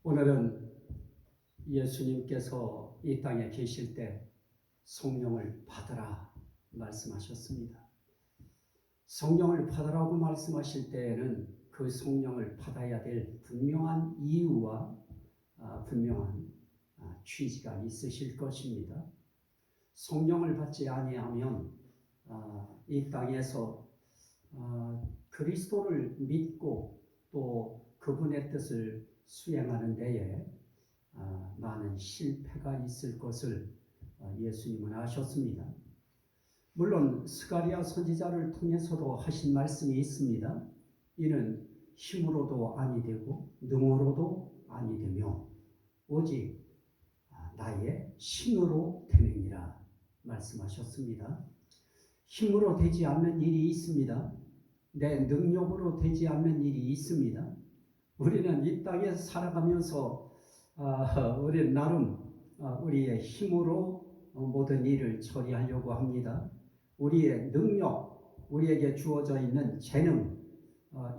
오늘은 예수님께서 이 땅에 계실 때 성령을 받으라 말씀하셨습니다. 성령을 받으라고 말씀하실 때에는 그 성령을 받아야 될 분명한 이유와 분명한 취지가 있으실 것입니다. 성령을 받지 아니하면 이 땅에서 그리스도를 믿고 또 그분의 뜻을 수행하는 데에 많은 실패가 있을 것을 예수님은 아셨습니다. 물론 스가랴 선지자를 통해서도 하신 말씀이 있습니다. 이는 힘으로도 아니 되고 능으로도 아니 되며 오직 나의 신으로 되느니라 말씀하셨습니다. 힘으로 되지 않는 일이 있습니다. 내 능력으로 되지 않는 일이 있습니다. 우리는 이 땅에 살아가면서 우리는 나름 우리의 힘으로 모든 일을 처리하려고 합니다. 우리의 능력, 우리에게 주어져 있는 재능,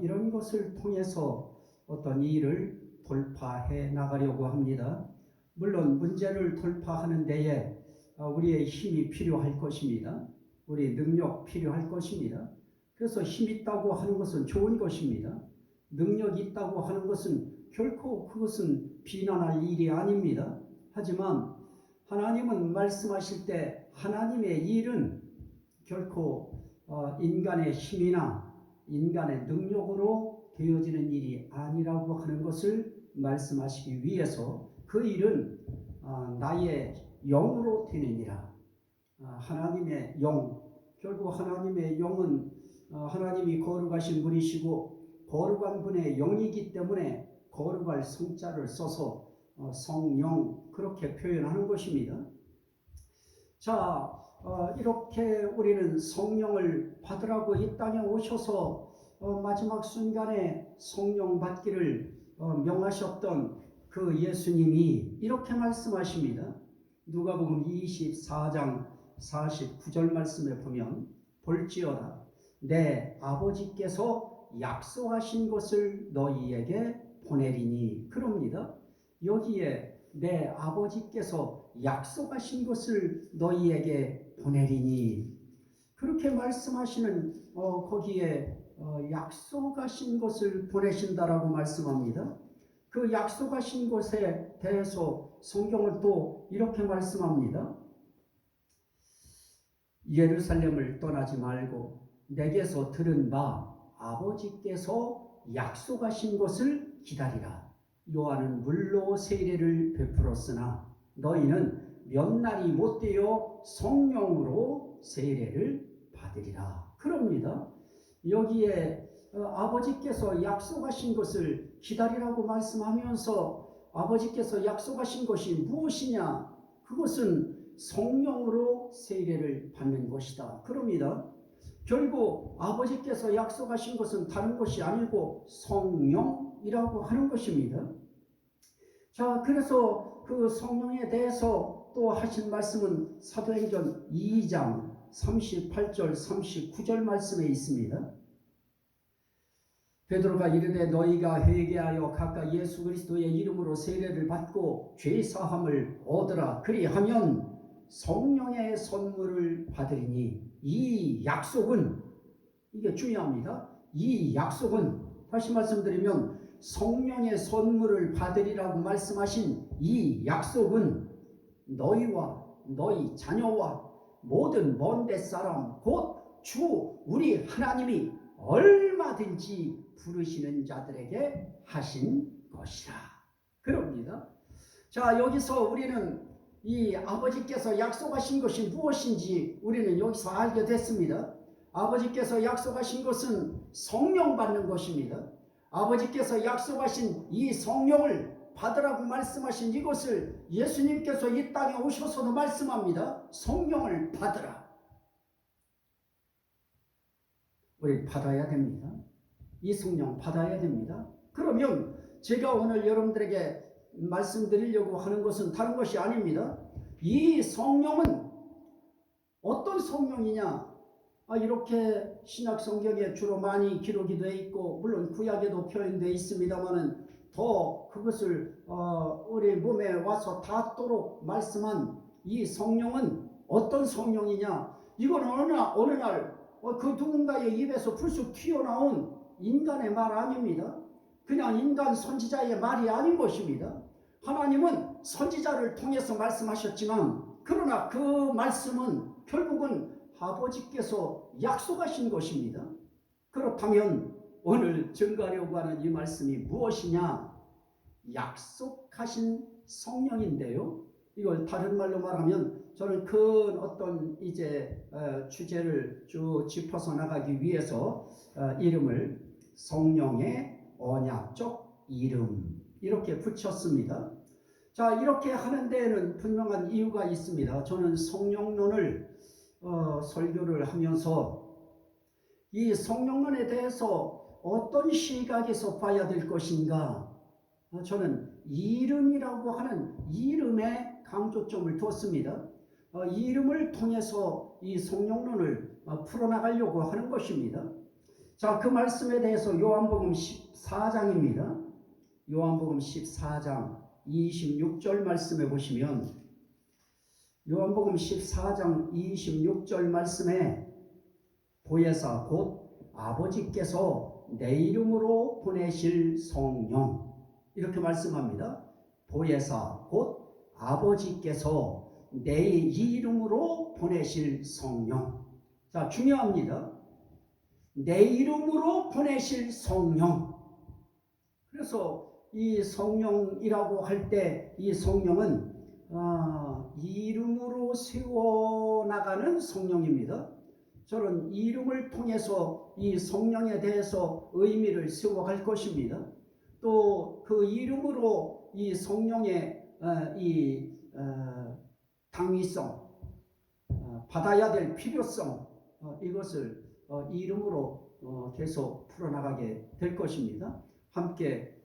이런 것을 통해서 어떤 일을 돌파해 나가려고 합니다. 물론 문제를 돌파하는 데에 우리의 힘이 필요할 것입니다. 우리 능력 필요할 것입니다. 그래서 힘 있다고 하는 것은 좋은 것입니다. 능력이 있다고 하는 것은 결코 그것은 비난할 일이 아닙니다. 하지만 하나님은 말씀하실 때 하나님의 일은 결코 인간의 힘이나 인간의 능력으로 되어지는 일이 아니라고 하는 것을 말씀하시기 위해서 그 일은 나의 영으로 되느니라. 하나님의 영, 결국 하나님의 영은 하나님이 거룩하신 분이시고 거룩한 분의 영이기 때문에 거룩할 성자를 써서 성령 그렇게 표현하는 것입니다. 자, 이렇게 우리는 성령을 받으라고 이 땅에 오셔서 마지막 순간에 성령 받기를 명하셨던 그 예수님이 이렇게 말씀하십니다. 누가복음 24장 49절 말씀에 보면 볼지어다 내 아버지께서 약속하신 것을 너희에게 보내리니 그럽니다. 여기에 내 아버지께서 약속하신 것을 너희에게 보내리니 그렇게 말씀하시는 거기에 약속하신 것을 보내신다라고 말씀합니다. 그 약속하신 것에 대해서 성경을 또 이렇게 말씀합니다. 예루살렘을 떠나지 말고 내게서 들은 바 아버지께서 약속하신 것을 기다리라. 요한은 물로 세례를 베풀었으나 너희는 몇 날이 못되어 성령으로 세례를 받으리라. 그럽니다. 여기에 아버지께서 약속하신 것을 기다리라고 말씀하면서 아버지께서 약속하신 것이 무엇이냐? 그것은 성령으로 세례를 받는 것이다. 그럽니다. 결국 아버지께서 약속하신 것은 다른 것이 아니고 성령이라고 하는 것입니다. 자, 그래서 그 성령에 대해서 또 하신 말씀은 사도행전 2장 38절 39절 말씀에 있습니다. 베드로가 이르되 너희가 회개하여 각각 예수 그리스도의 이름으로 세례를 받고 죄 사함을 얻으라. 그리하면 성령의 선물을 받으리니 이 약속은 이게 중요합니다. 이 약속은 다시 말씀드리면 성령의 선물을 받으리라고 말씀하신 이 약속은 너희와 너희 자녀와 모든 먼데 사람 곧 주 우리 하나님이 얼마든지 부르시는 자들에게 하신 것이라. 그럽니다. 자, 여기서 우리는 이 아버지께서 약속하신 것이 무엇인지 우리는 여기서 알게 됐습니다. 아버지께서 약속하신 것은 성령 받는 것입니다. 아버지께서 약속하신 이 성령을 받으라고 말씀하신 이것을 예수님께서 이 땅에 오셔서도 말씀합니다. 성령을 받으라. 우리 받아야 됩니다. 이 성령 받아야 됩니다. 그러면 제가 오늘 여러분들에게 말씀드리려고 하는 것은 다른 것이 아닙니다. 이 성령은 어떤 성령이냐? 이렇게 신약 성경에 주로 많이 기록이 되어 있고 물론 구약에도 표현되어 있습니다만은 더 그것을 우리 몸에 와서 닿도록 말씀한 이 성령은 어떤 성령이냐? 이건 어느 날 그 누군가의 입에서 불쑥 튀어나온 인간의 말 아닙니다. 그냥 인간 선지자의 말이 아닌 것입니다. 하나님은 선지자를 통해서 말씀하셨지만 그러나 그 말씀은 결국은 아버지께서 약속하신 것입니다. 그렇다면 오늘 전가하려고 하는 이 말씀이 무엇이냐? 약속하신 성령인데요. 이걸 다른 말로 말하면 저는 큰 어떤 이제 주제를 쭉 짚어서 나가기 위해서 이름을 성령의 언약적 이름 이렇게 붙였습니다. 자, 이렇게 하는 데에는 분명한 이유가 있습니다. 저는 성령론을 설교를 하면서 이 성령론에 대해서 어떤 시각에서 봐야 될 것인가, 저는 이름이라고 하는 이름에 강조점을 두었습니다. 이름을 통해서 이 성령론을 풀어나가려고 하는 것입니다. 자, 그 말씀에 대해서 요한복음 14장입니다. 요한복음 14장 26절 말씀에 보시면 요한복음 14장 26절 말씀에 보혜사 곧 아버지께서 내 이름으로 보내실 성령 이렇게 말씀합니다. 보혜사 곧 아버지께서 내 이름으로 보내실 성령. 자, 중요합니다. 내 이름으로 보내실 성령. 그래서 이 성령이라고 할 때 이 성령은 이름으로 세워나가는 성령입니다. 저는 이름을 통해서 이 성령에 대해서 의미를 세워갈 것입니다. 또 그 이름으로 이 성령의 이 당위성, 받아야 될 필요성, 이것을 이름으로 계속 풀어나가게 될 것입니다. 함께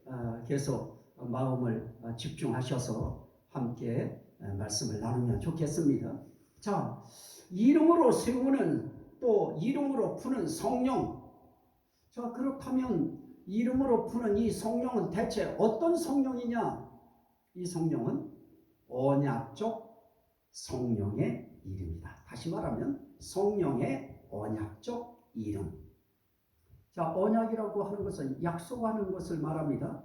계속 마음을 집중하셔서 함께 말씀을 나누면 좋겠습니다. 자, 이름으로 세우는 또 이름으로 푸는 성령. 자, 그렇다면 이름으로 푸는 이 성령은 대체 어떤 성령이냐? 이 성령은 언약적 성령의 이름이다. 다시 말하면 성령의 언약적 이름. 자, 언약이라고 하는 것은 약속하는 것을 말합니다.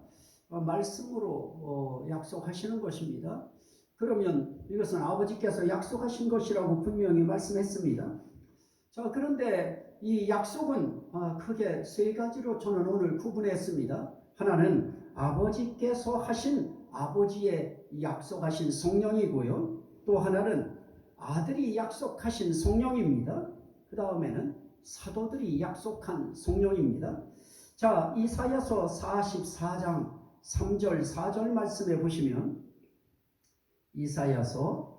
말씀으로 약속하시는 것입니다. 그러면 이것은 아버지께서 약속하신 것이라고 분명히 말씀했습니다. 자, 그런데 이 약속은 크게 세 가지로 저는 오늘 구분했습니다. 하나는 아버지께서 하신 아버지의 약속하신 성령이고요. 또 하나는 아들이 약속하신 성령입니다. 그 다음에는 사도들이 약속한 성령입니다. 자, 이사야서 44장 3절 4절 말씀에 보시면 이사야서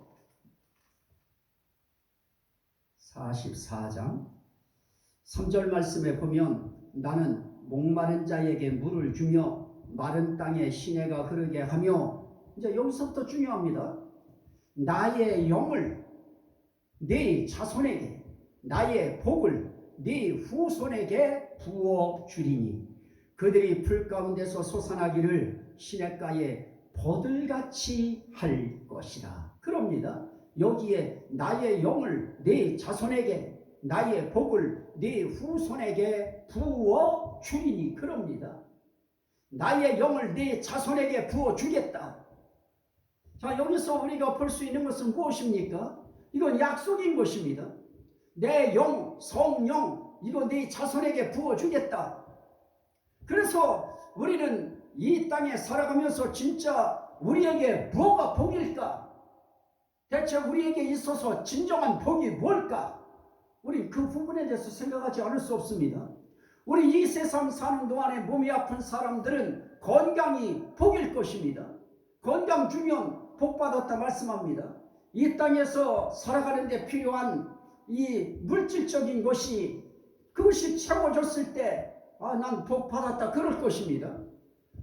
44장 3절 말씀에 보면 나는 목마른 자에게 물을 주며 마른 땅에 시내가 흐르게 하며, 이제 여기서부터 중요합니다. 나의 영을 네 자손에게 나의 복을 네 후손에게 부어 주리니 그들이 풀 가운데서 솟아나기를 시냇가에 버들같이 할 것이라. 그럽니다. 여기에 나의 영을 네 자손에게 나의 복을 네 후손에게 부어 주리니 그럽니다. 나의 영을 네 자손에게 부어 주겠다. 자, 여기서 우리가 볼 수 있는 것은 무엇입니까? 이건 약속인 것입니다. 내 영, 성령, 이거 네 자손에게 부어 주겠다. 그래서 우리는 이 땅에 살아가면서 진짜 우리에게 뭐가 복일까? 대체 우리에게 있어서 진정한 복이 뭘까? 우리 그 부분에 대해서 생각하지 않을 수 없습니다. 우리 이 세상 사는 동안에 몸이 아픈 사람들은 건강이 복일 것입니다. 건강 주면 복 받았다 말씀합니다. 이 땅에서 살아가는 데 필요한 이 물질적인 것이 그것이 채워졌을 때 난 복 받았다 그럴 것입니다.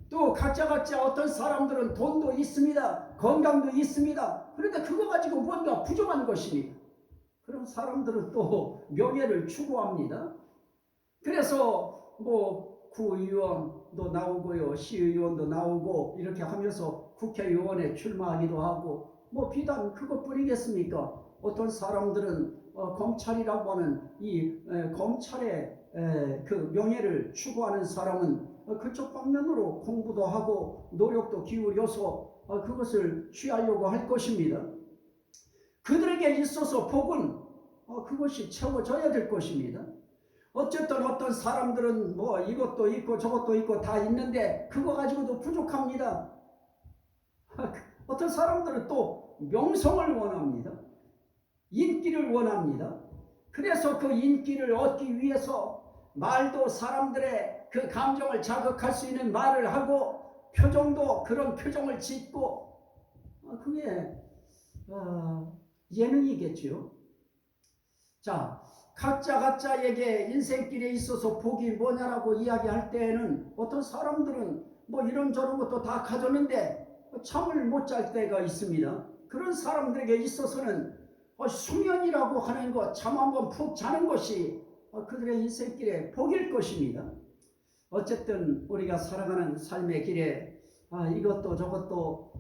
또 각자 어떤 사람들은 돈도 있습니다. 건강도 있습니다. 그런데 그거 가지고 뭔가 부족한 것입니다. 그런 사람들은 또 명예를 추구합니다. 그래서 뭐 구의원, 대통령도 나오고요, 시의원도 나오고 이렇게 하면서 국회의원에 출마하기도 하고 뭐 비단 그것뿐이겠습니까? 어떤 사람들은 검찰이라고 하는 이 검찰의 그 명예를 추구하는 사람은 그쪽 방면으로 공부도 하고 노력도 기울여서 그것을 취하려고 할 것입니다. 그들에게 있어서 복은 그것이 채워져야 될 것입니다. 어쨌든 어떤 사람들은 뭐 이것도 있고 저것도 있고 다 있는데 그거 가지고도 부족합니다. 어떤 사람들은 또 명성을 원합니다. 인기를 원합니다. 그래서 그 인기를 얻기 위해서 말도 사람들의 그 감정을 자극할 수 있는 말을 하고 표정도 그런 표정을 짓고 그게 예능이겠죠. 자, 각자에게 인생길에 있어서 복이 뭐냐라고 이야기할 때에는 어떤 사람들은 뭐 이런저런 것도 다 가졌는데 잠을 못 잘 때가 있습니다. 그런 사람들에게 있어서는 수면이라고 하는 것, 잠 한번 푹 자는 것이 그들의 인생길에 복일 것입니다. 어쨌든 우리가 살아가는 삶의 길에 이것도 저것도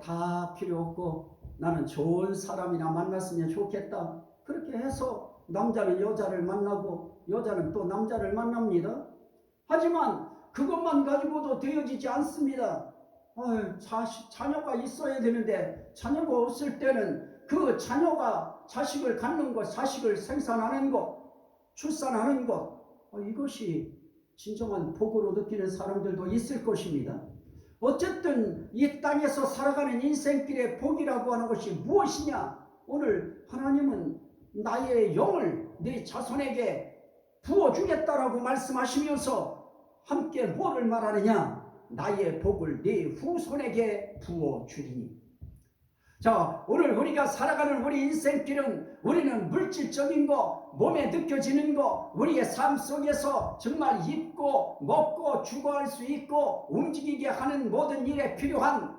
다 필요 없고 나는 좋은 사람이나 만났으면 좋겠다. 그렇게 해서 남자는 여자를 만나고 여자는 또 남자를 만납니다. 하지만 그것만 가지고도 되어지지 않습니다. 자녀가 있어야 되는데 자녀가 없을 때는 그 자녀가 자식을 갖는 것, 자식을 생산하는 것, 출산하는 것, 이것이 진정한 복으로 느끼는 사람들도 있을 것입니다. 어쨌든 이 땅에서 살아가는 인생길의 복이라고 하는 것이 무엇이냐? 오늘 하나님은 나의 영을 네 자손에게 부어주겠다라고 말씀하시면서 함께 뭐를 말하느냐? 나의 복을 네 후손에게 부어주리니. 자, 오늘 우리가 살아가는 우리 인생길은 우리는 물질적인 거, 몸에 느껴지는 거, 우리의 삶 속에서 정말 입고 먹고 죽어갈 수 있고 움직이게 하는 모든 일에 필요한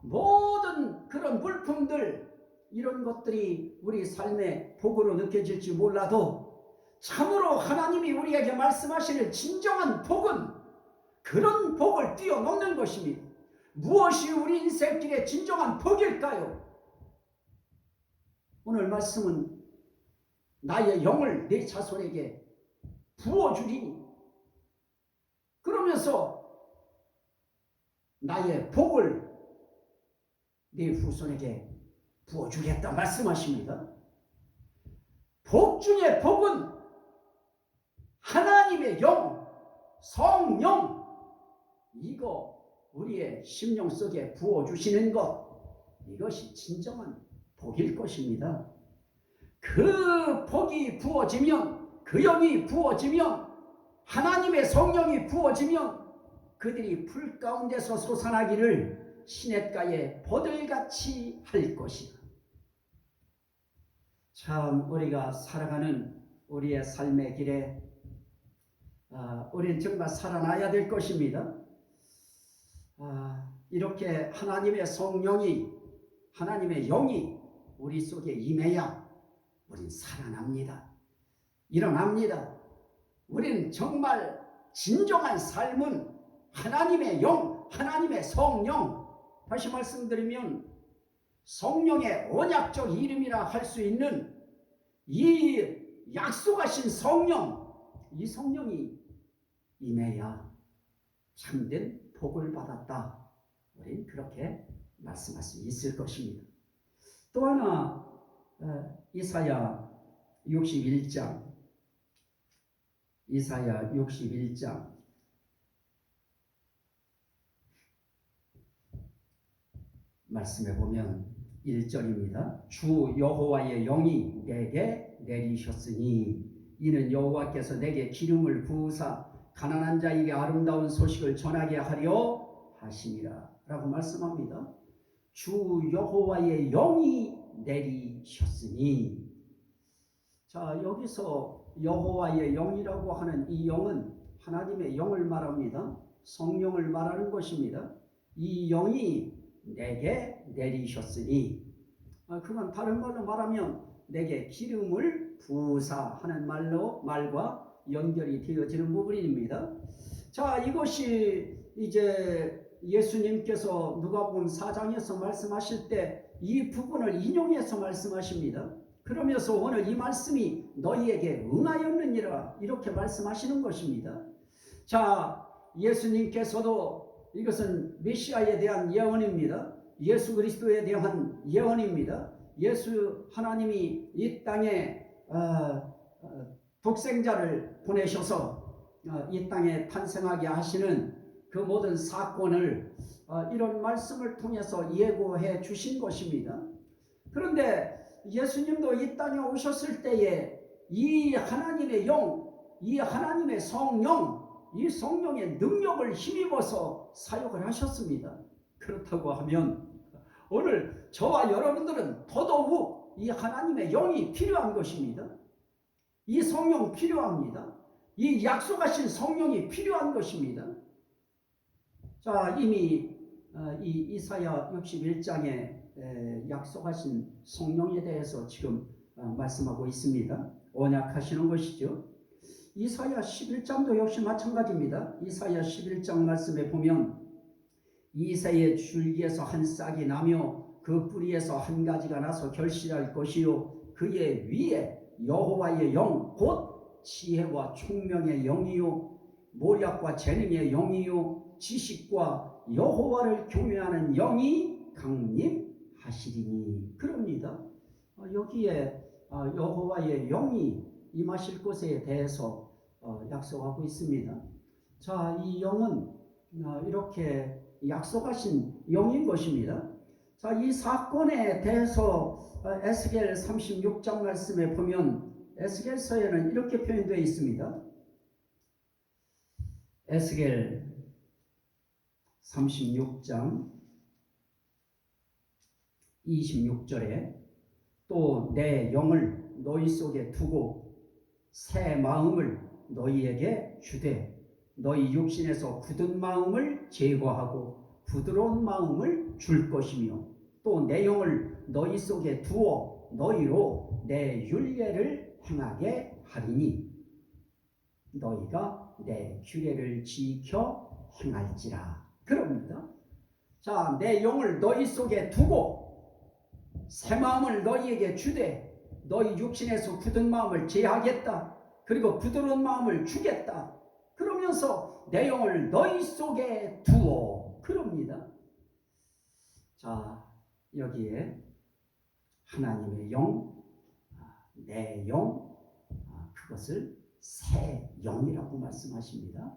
모든 그런 물품들, 이런 것들이 우리 삶의 복으로 느껴질지 몰라도 참으로 하나님이 우리에게 말씀하시는 진정한 복은 그런 복을 뛰어넘는 것입니다. 무엇이 우리 인생길의 진정한 복일까요? 오늘 말씀은 나의 영을 내 자손에게 부어주리니, 그러면서 나의 복을 내 후손에게 부어주겠다 말씀하십니다. 복 중에 복은 하나님의 영, 성령, 이거 우리의 심령 속에 부어주시는 것, 이것이 진정한 복일 것입니다. 그 복이 부어지면, 그 영이 부어지면, 하나님의 성령이 부어지면 그들이 불 가운데서 솟아나기를 시냇가에 보들같이 할 것이다. 참 우리가 살아가는 우리의 삶의 길에 우리는 정말 살아나야 될 것입니다. 이렇게 하나님의 성령이, 하나님의 영이 우리 속에 임해야 우린 살아납니다. 일어납니다. 우린 정말 진정한 삶은 하나님의 영, 하나님의 성령, 다시 말씀드리면 성령의 언약적 이름이라 할 수 있는 이 약속하신 성령, 이 성령이 임해야 참된 복을 받았다. 우린 그렇게 말씀할 수 있을 것입니다. 또 하나 이사야 61장 말씀해 보면 1절입니다. 주 여호와의 영이 내게 내리셨으니 이는 여호와께서 내게 기름을 부으사 가난한 자에게 아름다운 소식을 전하게 하려 하심이라 라고 말씀합니다. 주 여호와의 영이 내리셨으니, 자, 여기서 여호와의 영이라고 하는 이 영은 하나님의 영을 말합니다. 성령을 말하는 것입니다. 이 영이 내게 내리셨으니, 그건 다른 말로 말하면 내게 기름을 부으사 하는 말과 연결이 되어지는 부분입니다. 자, 이것이 이제 예수님께서 누가복음 4장에서 말씀하실 때 이 부분을 인용해서 말씀하십니다. 그러면서 오늘 이 말씀이 너희에게 응하였느니라 이렇게 말씀하시는 것입니다. 자, 예수님께서도 이것은 메시아에 대한 예언입니다. 예수 그리스도에 대한 예언입니다. 예수 하나님이 이 땅에 독생자를 보내셔서 이 땅에 탄생하게 하시는 그 모든 사건을 이런 말씀을 통해서 예고해 주신 것입니다. 그런데 예수님도 이 땅에 오셨을 때에 이 하나님의 영, 이 하나님의 성령, 이 성령의 능력을 힘입어서 사역을 하셨습니다. 그렇다고 하면 오늘 저와 여러분들은 더더욱 이 하나님의 영이 필요한 것입니다. 이 성령 필요합니다. 이 약속하신 성령이 필요한 것입니다. 자, 이미 이 이사야 61장에 약속하신 성령에 대해서 지금 말씀하고 있습니다. 언약하시는 것이죠. 이사야 11장도 역시 마찬가지입니다. 이사야 11장 말씀에 보면 이새의 줄기에서 한 싹이 나며 그 뿌리에서 한 가지가 나서 결실할 것이요 그의 위에 여호와의 영 곧 지혜와 총명의 영이요 모략과 재능의 영이요 지식과 여호와를 경외하는 영이 강림하시리니 그럽니다. 여기에 여호와의 영이 임하실 것에 대해서 약속하고 있습니다. 자, 이 영은 이렇게 약속하신 영인 것입니다. 자, 이 사건에 대해서 에스겔 36장 말씀에 보면 에스겔서에는 이렇게 표현되어 있습니다. 에스겔 36장 26절에 또 내 영을 너희 속에 두고 새 마음을 너희에게 주되 너희 육신에서 굳은 마음을 제거하고 부드러운 마음을 줄 것이며 또 내 영을 너희 속에 두어 너희로 내 율례를 행하게 하리니 너희가 내 규례를 지켜 행할지라 그럽니다. 자, 내 영을 너희 속에 두고 새 마음을 너희에게 주되 너희 육신에서 굳은 마음을 제하겠다. 그리고 부드러운 마음을 주겠다. 그러면서 내 영을 너희 속에 두어 그럽니다. 자, 여기에 하나님의 영, 내 영, 그것을 새 영이라고 말씀하십니다.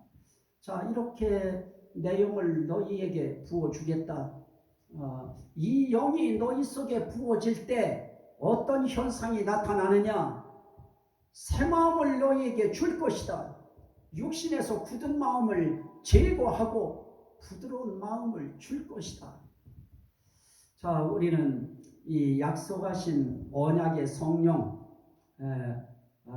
자, 이렇게 내 영을 너희에게 부어주겠다. 이 영이 너희 속에 부어질 때 어떤 현상이 나타나느냐? 새 마음을 너희에게 줄 것이다. 육신에서 굳은 마음을 제거하고 부드러운 마음을 줄 것이다. 자, 우리는 이 약속하신 언약의 성령,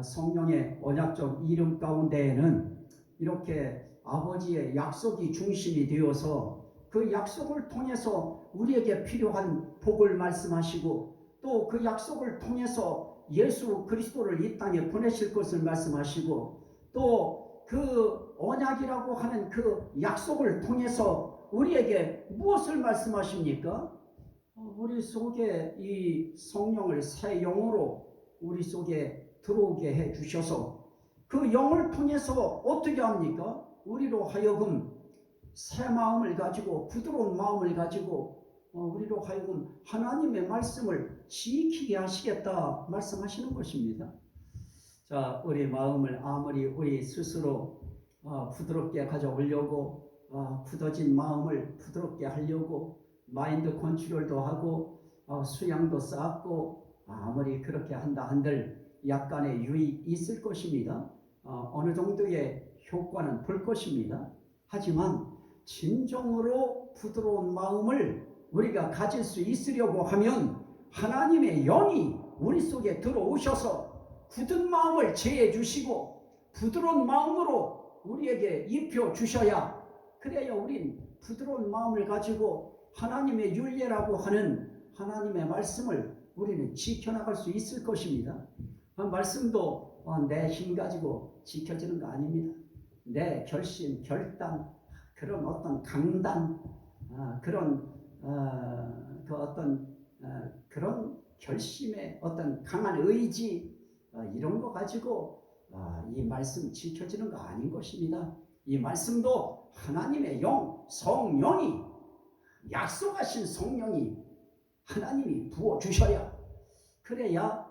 성령의 언약적 이름 가운데에는 이렇게 아버지의 약속이 중심이 되어서 그 약속을 통해서 우리에게 필요한 복을 말씀하시고 또 그 약속을 통해서 예수 그리스도를 이 땅에 보내실 것을 말씀하시고 또 그 언약이라고 하는 그 약속을 통해서 우리에게 무엇을 말씀하십니까? 우리 속에 이 성령을 새 영으로 우리 속에 들어오게 해 주셔서 그 영을 통해서 어떻게 합니까? 우리로 하여금 새 마음을 가지고 부드러운 마음을 가지고 우리로 하여금 하나님의 말씀을 지키게 하시겠다 말씀하시는 것입니다. 자, 우리 마음을 아무리 우리 스스로 부드럽게 가져오려고 굳어진 마음을 부드럽게 하려고 마인드 컨트롤도 하고 수양도 쌓고 아무리 그렇게 한다 한들 약간의 유익이 있을 것입니다. 어느 정도의 효과는 볼 것입니다. 하지만 진정으로 부드러운 마음을 우리가 가질 수 있으려고 하면 하나님의 영이 우리 속에 들어오셔서 굳은 마음을 제해 주시고 부드러운 마음으로 우리에게 입혀 주셔야 그래야 우린 부드러운 마음을 가지고 하나님의 율례라고 하는 하나님의 말씀을 우리는 지켜나갈 수 있을 것입니다. 말씀도 내 힘 가지고 지켜지는 거 아닙니다. 내 결심, 결단, 그런 어떤 강단, 그런 결심의 어떤 강한 의지, 이런 거 가지고 이 말씀 지켜지는 거 아닌 것입니다. 이 말씀도 하나님의 영, 성령이, 약속하신 성령이 하나님이 부어주셔야, 그래야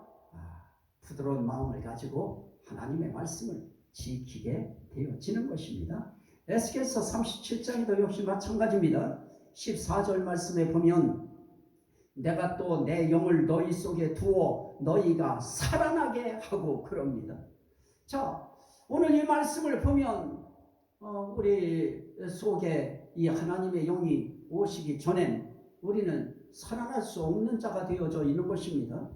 부드러운 마음을 가지고 하나님의 말씀을 지키게 되어지는 것입니다. 에스겔서 37장에도 역시 마찬가지입니다. 14절 말씀에 보면 내가 또 내 영을 너희 속에 두어 너희가 살아나게 하고 그럽니다. 자, 오늘 이 말씀을 보면 우리 속에 이 하나님의 영이 오시기 전엔 우리는 살아날 수 없는 자가 되어져 있는 것입니다.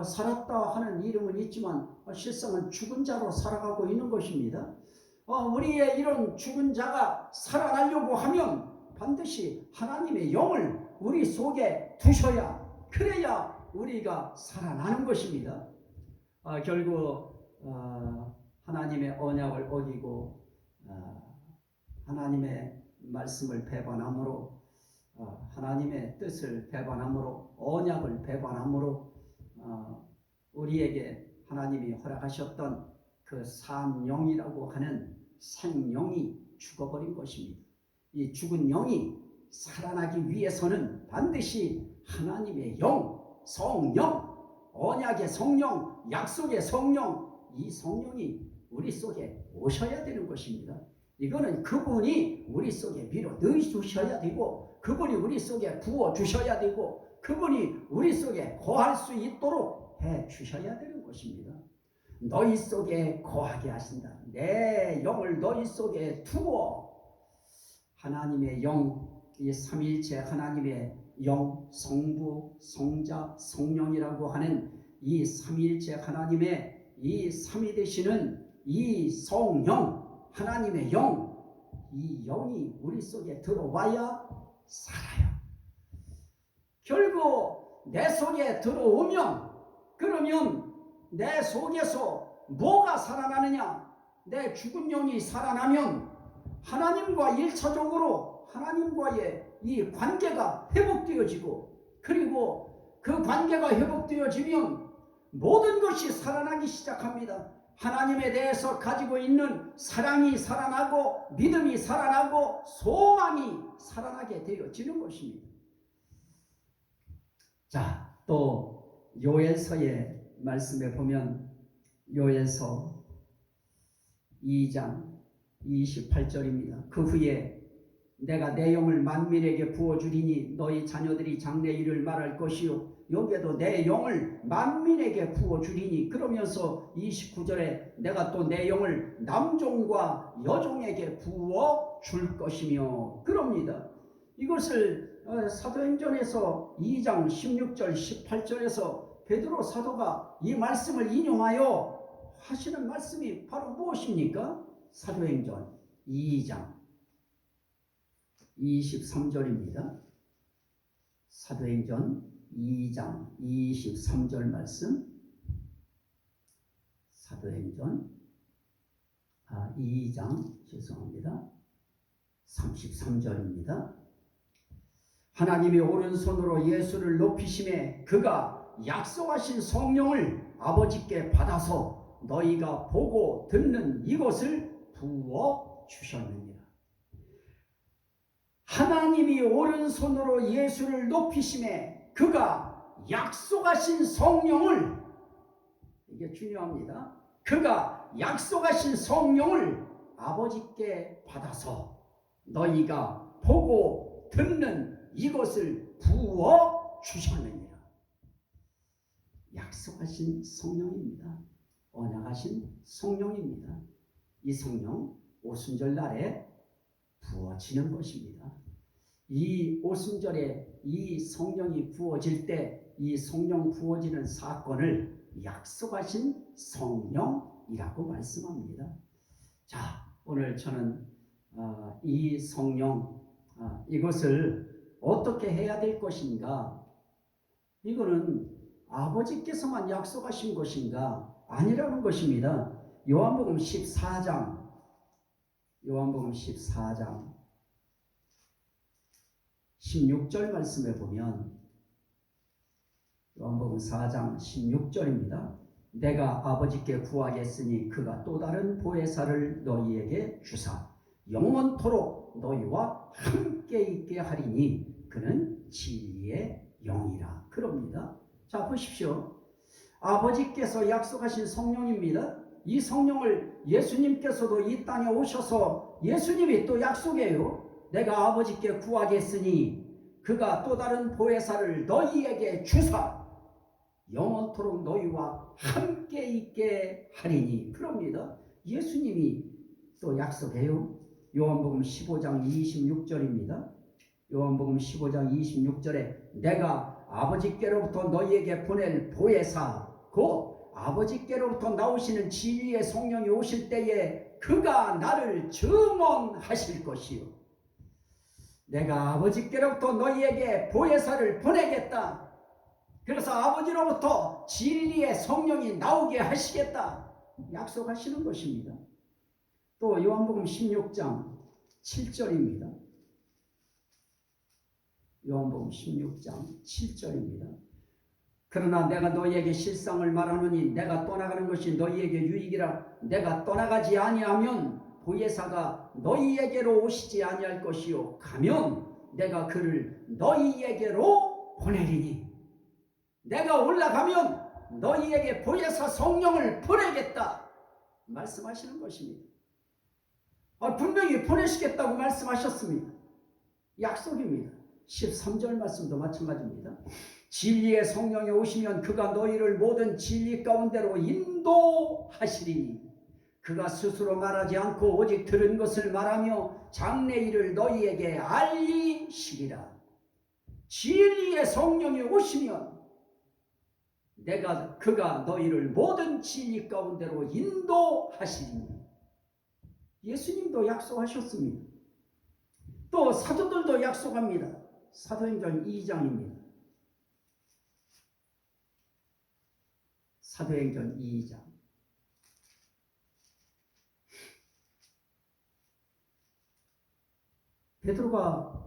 살았다 하는 이름은 있지만 실상은 죽은 자로 살아가고 있는 것입니다. 우리의 이런 죽은 자가 살아나려고 하면 반드시 하나님의 영을 우리 속에 두셔야, 그래야 우리가 살아나는 것입니다. 결국 하나님의 언약을 어기고 하나님의 말씀을 배반함으로, 하나님의 뜻을 배반함으로, 언약을 배반함으로 우리에게 하나님이 허락하셨던 그 산영이라고 하는 생명이 죽어버린 것입니다. 이 죽은 영이 살아나기 위해서는 반드시 하나님의 영, 성령, 언약의 성령, 약속의 성령, 이 성령이 우리 속에 오셔야 되는 것입니다. 이거는 그분이 우리 속에 밀어 넣으셔야 되고, 그분이 우리 속에 부어주셔야 되고, 그분이 우리 속에 거할 수 있도록 해주셔야 되는 것입니다. 너희 속에 거하게 하신다. 내 영을 너희 속에 두어. 하나님의 영, 이 삼위일체 하나님의 영, 성부, 성자, 성령이라고 하는 이 삼위일체 하나님의 이 삼위 되시는 이 성령, 하나님의 영, 이 영이 우리 속에 들어와야 살아요. 결국 내 속에 들어오면, 그러면 내 속에서 뭐가 살아나느냐? 내 죽은 영이 살아나면 하나님과 1차적으로 하나님과의 이 관계가 회복되어지고, 그리고 그 관계가 회복되어지면 모든 것이 살아나기 시작합니다. 하나님에 대해서 가지고 있는 사랑이 살아나고, 믿음이 살아나고, 소망이 살아나게 되어지는 것입니다. 자, 또 요엘서의 말씀에 보면 요엘서 2장 28절입니다. 그 후에 내가 내 영을 만민에게 부어주리니 너희 자녀들이 장래 일을 말할 것이요, 여기에도 내 영을 만민에게 부어주리니, 그러면서 29절에 내가 또 내 영을 남종과 여종에게 부어줄 것이며 그럽니다. 이것을 사도행전에서 2장 16절 18절에서 베드로 사도가 이 말씀을 인용하여 하시는 말씀이 바로 무엇입니까? 사도행전 2장 23절입니다. 사도행전 2장 23절 말씀. 사도행전 2장 33절입니다. 하나님이 오른손으로 예수를 높이심에 그가 약속하신 성령을 아버지께 받아서 너희가 보고 듣는 이것을 부어 주셨느니라. 하나님이 오른손으로 예수를 높이심에 그가 약속하신 성령을, 이게 중요합니다. 그가 약속하신 성령을 아버지께 받아서 너희가 보고 듣는 이것을 부어 주셨느니라. 약속하신 성령입니다. 언약하신 성령입니다. 이 성령 오순절 날에 부어지는 것입니다. 이 오순절에 이 성령이 부어질 때 이 성령 부어지는 사건을 약속하신 성령이라고 말씀합니다. 자, 오늘 저는 이 성령, 이것을 어떻게 해야 될 것인가? 이거는 아버지께서만 약속하신 것인가? 아니라는 것입니다. 요한복음 14장 요한복음 14장 16절 말씀에 보면 요한복음 4장 16절입니다. 내가 아버지께 구하겠으니 그가 또 다른 보혜사를 너희에게 주사 영원토록 너희와 함께 있게 하리니 그는 진리의 영이라. 그럽니다. 자, 보십시오. 아버지께서 약속하신 성령입니다. 이 성령을 예수님께서도 이 땅에 오셔서 예수님이 또 약속해요. 내가 아버지께 구하겠으니 그가 또 다른 보혜사를 너희에게 주사 영원토록 너희와 함께 있게 하리니. 그럽니다. 예수님이 또 약속해요. 요한복음 15장 26절입니다. 요한복음 15장 26절에 내가 아버지께로부터 너희에게 보낼 보혜사 곧 아버지께로부터 나오시는 진리의 성령이 오실 때에 그가 나를 증언하실 것이요. 내가 아버지께로부터 너희에게 보혜사를 보내겠다. 그래서 아버지로부터 진리의 성령이 나오게 하시겠다. 약속하시는 것입니다. 또 요한복음 16장 7절입니다. 요한복음 16장 7절입니다. 그러나 내가 너희에게 실상을 말하노니 내가 떠나가는 것이 너희에게 유익이라. 내가 떠나가지 아니하면 보혜사가 너희에게로 오시지 아니할 것이요 가면 내가 그를 너희에게로 보내리니. 내가 올라가면 너희에게 보혜사 성령을 보내겠다 말씀하시는 것입니다. 분명히 보내시겠다고 말씀하셨습니다. 약속입니다. 13절 말씀도 마찬가지입니다. 진리의 성령이 오시면 그가 너희를 모든 진리 가운데로 인도하시리니 그가 스스로 말하지 않고 오직 들은 것을 말하며 장래 일을 너희에게 알리시리라. 진리의 성령이 오시면 그가 너희를 모든 진리 가운데로 인도하시리니. 예수님도 약속하셨습니다. 또 사도들도 약속합니다. 사도행전 2장입니다. 사도행전 2장 베드로가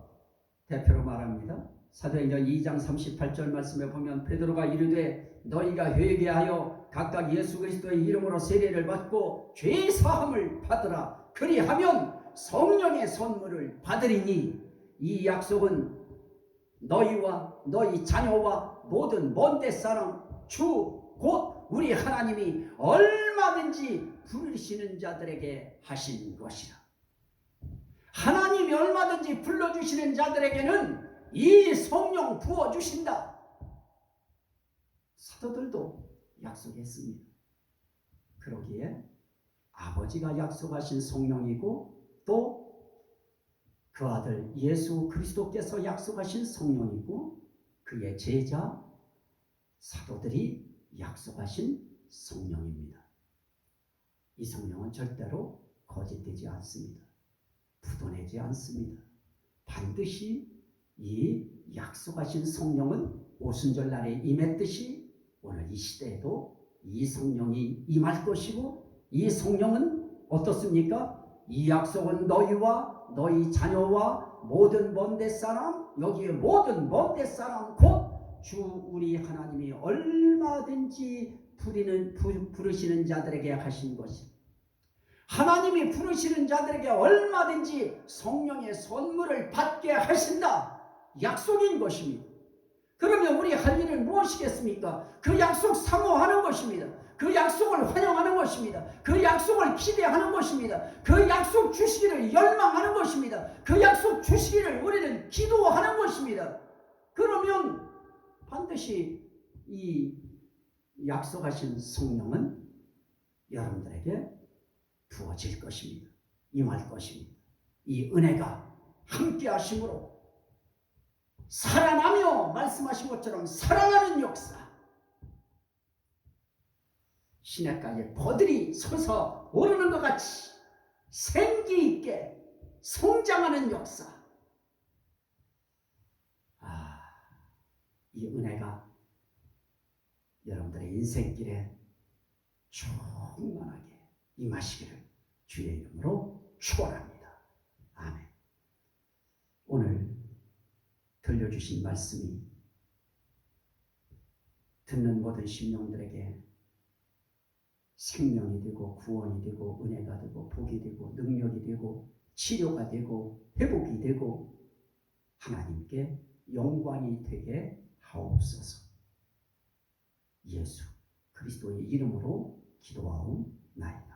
대표로 말합니다. 사도행전 2장 38절 말씀에 보면 베드로가 이르되 너희가 회개하여 각각 예수 그리스도의 이름으로 세례를 받고 죄 사함을 받으라. 그리하면 성령의 선물을 받으리니 이 약속은 너희와 너희 자녀와 모든 먼데 사람 주 곧 우리 하나님이 얼마든지 부르시는 자들에게 하신 것이라. 하나님이 얼마든지 불러주시는 자들에게는 이 성령 부어주신다. 사도들도 약속했습니다. 그러기에 아버지가 약속하신 성령이고 또 그 아들 예수 그리스도께서 약속하신 성령이고 그의 제자 사도들이 약속하신 성령입니다. 이 성령은 절대로 거짓되지 않습니다. 부도내지 않습니다. 반드시 이 약속하신 성령은 오순절날에 임했듯이 오늘 이 시대에도 이 성령이 임할 것이고 이 성령은 어떻습니까? 이 약속은 너희와 너희 자녀와 모든 먼데 사람, 여기에 모든 먼데 사람 곧 주 우리 하나님이 얼마든지 부르시는 자들에게 하신 것이, 하나님이 부르시는 자들에게 얼마든지 성령의 선물을 받게 하신다 약속인 것입니다. 그러면 우리 할 일은 무엇이겠습니까? 그 약속 사모하는 것입니다. 그 약속을 환영하는 것입니다. 그 약속을 기대하는 것입니다. 그 약속 주시기를 열망하는 것입니다. 그 약속 주시기를 우리는 기도하는 것입니다. 그러면 반드시 이 약속하신 성령은 여러분들에게 부어질 것입니다. 임할 것입니다. 이 은혜가 함께 하심으로 살아나며 말씀하신 것처럼 살아나는 역사, 시냇가에 버들이 서서 오르는 것 같이 생기 있게 성장하는 역사, 이 은혜가 여러분들의 인생길에 충만하게 임하시기를 주의 이름으로 축원합니다. 들려주신 말씀이 듣는 모든 심령들에게 생명이 되고 구원이 되고 은혜가 되고 복이 되고 능력이 되고 치료가 되고 회복이 되고 하나님께 영광이 되게 하옵소서. 예수 그리스도의 이름으로 기도하옵나이다.